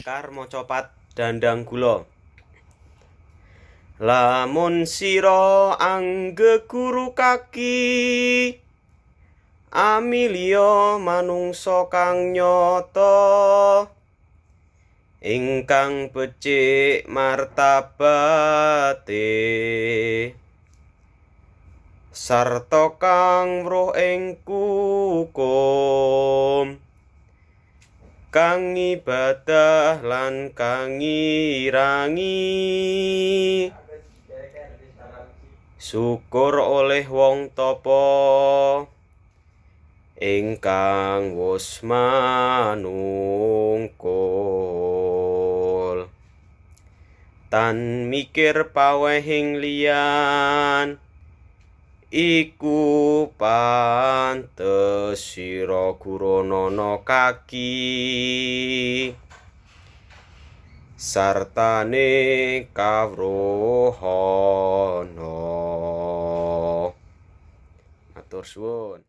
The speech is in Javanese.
Sekar mocopat dandang gula. Lamun sira anggeguru kaki, amilya manungsa kang nyata, ingkang becik martabate, sarta kang weruh ing kukum, kang ibadah lan kang ngirangi, syukur oleh wong tapa ingkang wus manungkul. Tan mikir pawehing liyan, iku pantes sira guranana kaki, sartane kawruhana. Matur suwun.